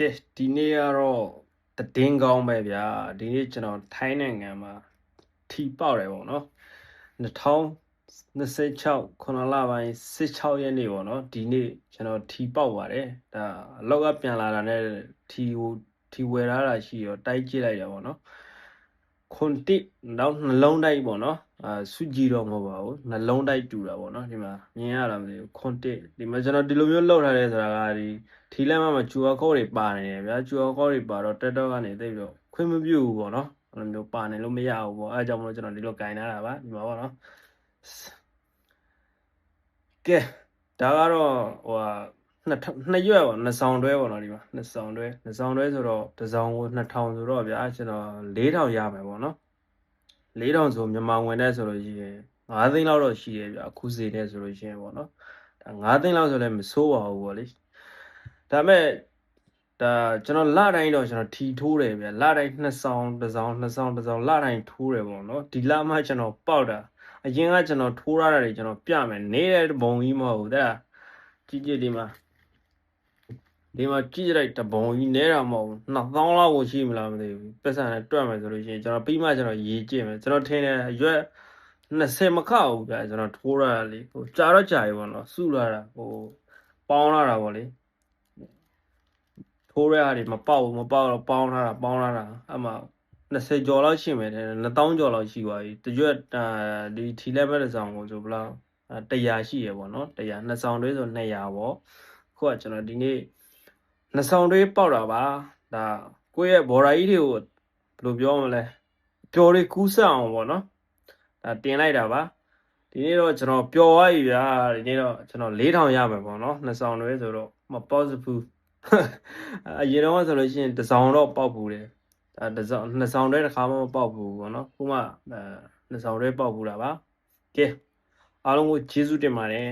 ကဲဒီနေ့ကတော့သတင်းကောင်းပဲဗျာဒီနေ့ကျွန်တော်ထိုင်းနိုင်ငံမှာထီပေါက်တယ်ပေါ့နော်2026ခုနှစ်လပိုင်း16ရက်နေ့ပေါ့နော်ဒီနေ့ကျွန်တော်ထီပေါက်ပါတယ်ဒါအလောက်ကပြန်လာတာနဲ့ထီဝယ်ထားတာရှိရောတိုက်ကြည့်လိုက်တာပေါ့နော်ခွန်တိနောက်နှလုံးတိုက်ပေါ့နော်စုကြည်တော့မဟုတ်ပါဘူးနှလုံးတိုက်တူတာပေါ့နော်ဒီမှာမြင်ရတာမသိဘူးခွန်တိဒီမှာကျွန်တော်ဒီလိုမျိုးလောက်ထားတယ်ဆိုတာကဒီထီလက်မှာ QR code တွေပါနေတယ်ဗျာ QR code တွေပါတော့ TikTok ကနေသိပြီးတော့ခွင့်မပြုဘူးပေါ့နော်အဲ့လိုမျိုးပါနေလို့မရဘူးပေါ့အဲအကြောင်းမလို့ကျွန်တော်ဒီလိုကင်ထားတာပါဒီမှာပေါ့နော်ကဲဒါကတော့ဟိုဟာနှစ်ရွက်ပေါ့နှစ်ဆောင်တွဲပေါ့နော်ဒီမှာနှစ်ဆောင်တွဲဆိုတော့တစ်ဆောင်ကို2000ဆိုတော့ဗျာကျွန်တော်4000ရမယ်ပေါ့နော်4000ဆိုမြန်မာဝင်တဲ့ဆိုလို့ရှိရင်5သိန်းလောက်တော့ရှိရဗျာအခုစီတဲ့ဆိုလို့ရှိရင်ပေါ့နော်ဒါ5သိန်းလောက်ဆိုလည်းမဆိုးပါဘူးပေါ့လေဒါပေမဲ့ဒါကျွန်တော်လတိုင်းတော့ကျွန်တော်ထီထိုးတယ်ဗျာလတိုင်း2ဆောင်တစ်ဆောင်လတိုင်းထိုးတယ်ပေါ့နော်ဒီလမှကျွန်တော်ပေါက်တာအရင်ကကျွန်တော်ထိုးရတာတွေကျွန်တော်ပြမယ်နေတဲ့ဘုံကြီးမဟုတ်ဘူးတဲ့ကြည့်ကြည့်ဒီမှာကြည့်လိုက်တဘုံကြီးနေတာမဟုတ်ဘူး2000လောက်ကိုရှိမလားမသိဘူးပတ်စံနဲ့တွက်မယ်ဆိုလို့ရှိရင်ကျွန်တော်ပြီးမှကျွန်တော်ရေးကြည့်မယ်ကျွန်တော်ထင်တယ်ရွက်20မခောက်ဘူးဗျာကျွန်တော်ထိုးရတာလေဟိုကြာတော့ကြာပြီပေါ့နော်စုလာတာဟိုပေါင်းလာတာပေါ့လေထိုးရတာတွေမပေါက်တော့ပေါင်းလာတာအမှ20ကျော်လောက်ရှိမယ်တဲ့2000ကျော်လောက်ရှိသွားပြီတရွက်ဒီထီလက်ဘက်တစ်ဆောင်ကိုဆိုဘလောက်100ရှိရပေါ့နော်100နှစ်ဆောင်တွဲဆို200ပေါ့ခုကကျွန်တော်ဒီနေ့နှစ်ဆောင်တွဲပေါက်တာပါဒါကိုယ့်ရဲ့ဘော်ရာကြီးတွေကိုဘယ်လိုပြောမလဲပျော်တွေကူးဆက်အောင်ပေါ့နော်ဒါတင်လိုက်တာပါဒီနေ့တော့ကျွန်တော်ပျော်သွားပြီဗျာဒီနေ့တော့ကျွန်တော်4000ရမယ်ပေါ့နော်နှစ်ဆောင်တွဲဆိုတော့မပေါ့စဘူးအရင်တော့ဆိုလို့ရှိရင်တစ်ဆောင်တော့ပေါက်ဘူးတယ်တစ်ဆောင်နှစ်ဆောင်တွဲတစ်ခါမှမပေါက်ဘူးပေါ့နော်ခုမှနှစ်ဆောင်တွဲပေါက်ဘူးတာပါကဲအားလုံးကိုကျေးဇူးတင်ပါတယ်